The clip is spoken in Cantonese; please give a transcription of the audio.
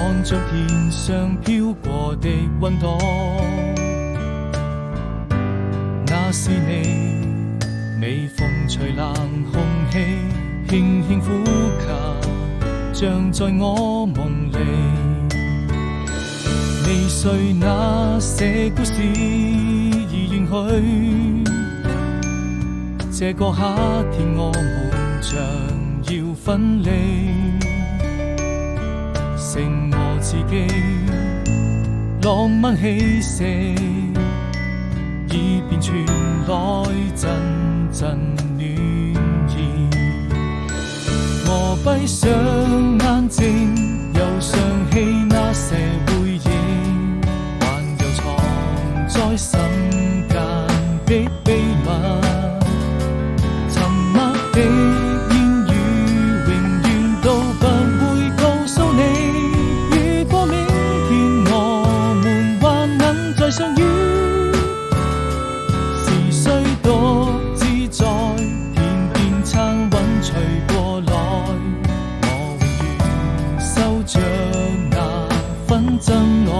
看着天上飄過的雲朵，那是你，微風吹冷空氣，輕輕呼吸，像在我夢裡。未遂那些故事已遠去，這個夏天我們將要分離，剩我自己，浪漫氣息已變傳來陣陣暖意。我閉上眼睛，又想起那些回憶，還有藏在心間的秘密。沉默的言語永遠都不會告訴你，如果明天我們還能再相遇，是誰獨自在天邊撐雲吹過來，我永遠守着那份真愛。